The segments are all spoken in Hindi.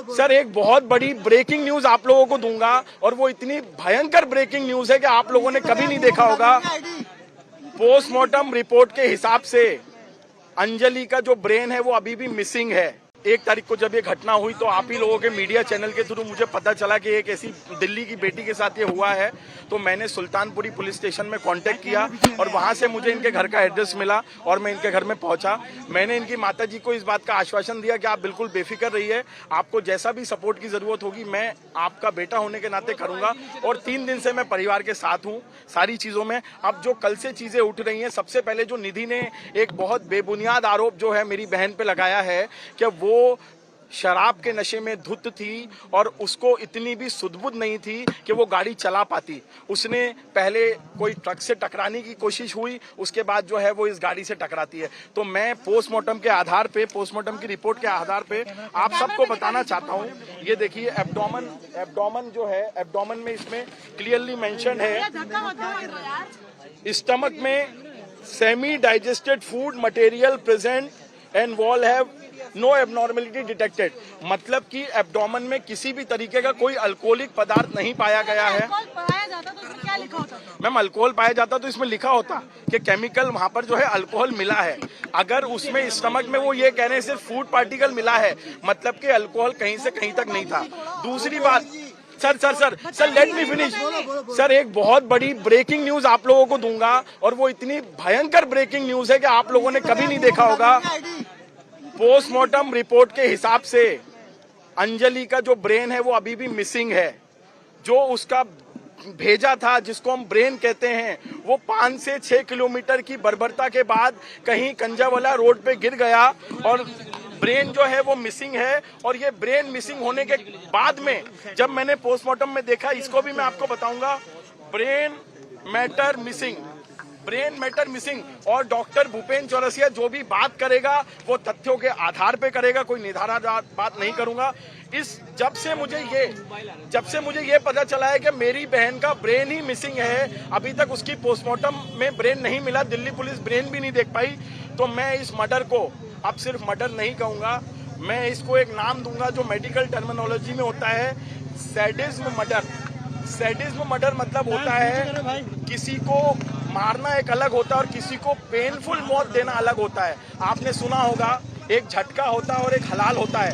सर एक बहुत बड़ी ब्रेकिंग न्यूज आप लोगों को दूंगा और वो इतनी भयंकर ब्रेकिंग न्यूज है कि आप लोगों ने कभी नहीं देखा होगा। पोस्टमार्टम रिपोर्ट के हिसाब से अंजलि का जो ब्रेन है वो अभी भी मिसिंग है। 1 तारीख को जब ये घटना हुई तो आप ही लोगों के मीडिया चैनल के थ्रू मुझे पता चला कि एक ऐसी दिल्ली की बेटी के साथ ये हुआ है, तो मैंने सुल्तानपुरी पुलिस स्टेशन में कांटेक्ट किया और वहां से मुझे इनके घर का एड्रेस मिला और मैं इनके घर में पहुंचा। मैंने इनकी माताजी को इस बात का आश्वासन दिया कि आप बिल्कुल बेफिक्र रहिए, आपको जैसा भी सपोर्ट की जरूरत होगी मैं आपका बेटा होने के नाते करूंगा। और 3 दिन से मैं परिवार के साथ हूं सारी चीजों में। अब जो कल से चीजें उठ रही हैं, सबसे पहले जो निधि ने एक बहुत बेबुनियाद आरोप जो है मेरी बहन पे लगाया है कि वो शराब के नशे में धुत थी और उसको इतनी भी सुध-बुध नहीं थी कि वो गाड़ी चला पाती। उसने पहले कोई ट्रक से टकराने की कोशिश हुई, उसके बाद जो है वो इस गाड़ी से टकराती है। तो मैं पोस्टमार्टम के आधार पे, पोस्टमार्टम की रिपोर्ट के आधार पे आप सबको बताना चाहता हूँ। ये देखिए एब्डोमेन जो है, एब्डोमेन में इसमें क्लियरली मेंशन है, स्टमक में semi digested food material present and wall have no abnormality detected. मतलब कि एब्डोमेन में किसी भी तरीके का कोई अल्कोहलिक पदार्थ नहीं पाया गया है। मैम अल्कोहल पाया जाता तो इसमें लिखा होता कि केमिकल वहां पर जो है अल्कोहल मिला है। अगर उसमें स्टमक में वो ये कह रहे हैं सिर्फ फूड पार्टिकल मिला है, मतलब कि अल्कोहल कहीं से कहीं तक नहीं था। दूसरी बात sir let me finish. Sir एक बहुत बड़ी ब्रेकिंग न्यूज आप लोगों को दूंगा और वो इतनी भयंकर ब्रेकिंग न्यूज है कि आप लोगों ने कभी नहीं देखा होगा। पोस्टमार्टम रिपोर्ट के हिसाब से अंजलि का जो ब्रेन है वो अभी भी मिसिंग है। जो उसका भेजा था, जिसको हम ब्रेन कहते हैं, वो 5 से 6 किलोमीटर की बर्बरता के बाद कहीं कंजावाला रोड पे गिर गया और ब्रेन जो है वो मिसिंग है। और ये ब्रेन मिसिंग होने के बाद में जब मैंने पोस्टमार्टम में देखा, इसको भी मैं आपको बताऊंगा, ब्रेन मैटर मिसिंग। और डॉक्टर भूपेन चौरसिया जो भी बात करेगा वो तथ्यों के आधार पे करेगा, कोई निर्धारित बात नहीं करूंगा। जब से मुझे ये पता चला है कि मेरी बहन का ब्रेन ही मिसिंग है, अभी तक उसकी पोस्टमार्टम में ब्रेन नहीं मिला, दिल्ली पुलिस ब्रेन भी नहीं देख पाई, तो मैं इस मर्डर को अब सिर्फ मर्डर नहीं कहूंगा, मैं इसको एक नाम दूंगा जो मेडिकल टर्मिनोलॉजी में होता है, सैडिज्म मर्डर। सैडिज्म मर्डर मतलब होता है किसी को मारना एक अलग होता है और किसी को पेनफुल मौत देना अलग होता है। आपने सुना होगा एक झटका होता है और एक हलाल होता है।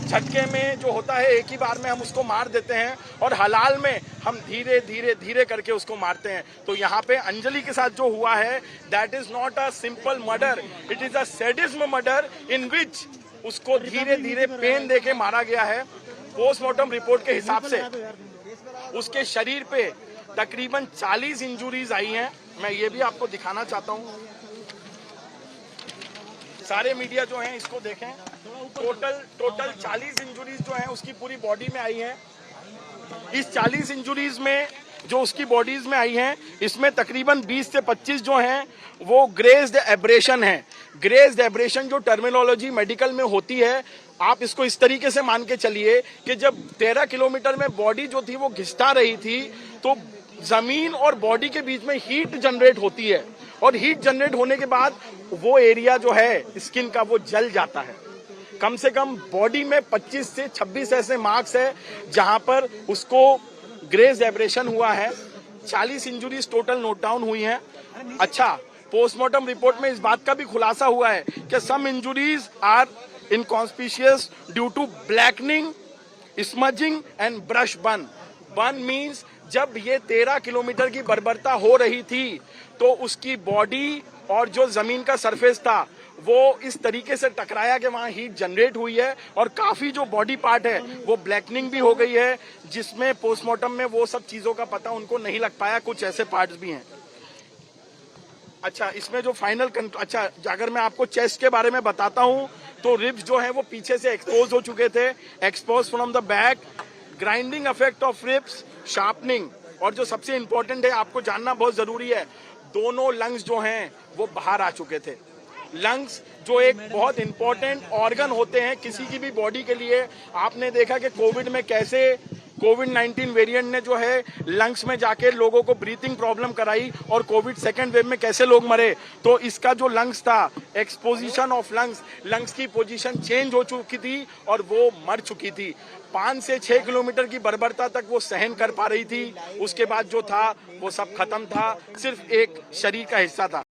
झटके में जो होता है एक ही बार में हम उसको मार देते हैं और हलाल में हम धीरे धीरे करके उसको मारते हैं। तो यहाँ पे अंजलि के साथ जो हुआ है, that is not a simple murder, it is a sadism murder in which उसको धीरे धीरे पेन देके मारा गया है। पोस्टमार्टम रिपोर्ट के हिसाब से उसके शरीर पे तकरीबन 40 इंजुरीज आई हैं। मैं ये भी आपको दिखाना चाहता हूँ, सारे मीडिया जो हैं इसको देखें। टोटल 40 इंजुरीज जो हैं उसकी पूरी बॉडी में आई हैं। इस 40 इंजुरीज में जो उसकी बॉडीज में आई हैं, इसमें तकरीबन 20 से 25 जो हैं वो ग्रेज्ड एब्रेशन है। ग्रेज्ड एब्रेशन जो टर्मिनोलॉजी मेडिकल में होती है, आप इसको इस तरीके से मान के चलिए कि जब 13 किलोमीटर में बॉडी जो थी वो घिसटा रही थी तो जमीन और बॉडी के बीच में हीट जनरेट होती है और हीट जनरेट होने के बाद वो एरिया जो है स्किन का वो जल जाता है। कम से कम बॉडी में 25 से 26 ऐसे मार्क्स है जहां पर उसको ग्रेज एब्रेशन हुआ है। 40 इंजुरीज टोटल नोट डाउन हुई हैं। अच्छा, पोस्टमार्टम रिपोर्ट में इस बात का भी खुलासा हुआ है कि some injuries are inconspicuous due to blackening, smudging and brush burn. Burn means जब ये 13 किलोमीटर की बर्बरता हो रही थी तो उसकी बॉडी और जो जमीन का सरफेस था वो इस तरीके से टकराया कि वहां हीट जनरेट हुई है और काफी जो बॉडी पार्ट है वो ब्लैकनिंग भी हो गई है, जिसमें पोस्टमार्टम में वो सब चीजों का पता उनको नहीं लग पाया, कुछ ऐसे पार्ट्स भी हैं। अच्छा, इसमें जो फाइनल अच्छा, अगर मैं आपको चेस्ट के बारे में बताता हूं तो रिब्स जो है वो पीछे से एक्सपोज हो चुके थे, expose from the back, grinding effect of ribs, sharpening, और जो सबसे इंपॉर्टेंट है आपको जानना बहुत जरूरी है, दोनों लंग्स जो हैं वो बाहर आ चुके थे। लंग्स जो एक बहुत इंपॉर्टेंट ऑर्गन होते हैं किसी की भी बॉडी के लिए। आपने देखा कि कोविड में कैसे कोविड-19 वेरिएंट ने जो है लंग्स में जाके लोगों को ब्रीथिंग प्रॉब्लम कराई और कोविड सेकेंड वेव में कैसे लोग मरे। तो इसका जो लंग्स था, एक्सपोजिशन ऑफ लंग्स की पोजीशन चेंज हो चुकी थी और वो मर चुकी थी। 5 से 6 किलोमीटर की बर्बरता तक वो सहन कर पा रही थी। उसके बाद जो था वो सब खत्म था, सिर्फ एक शरीर का हिस्सा था।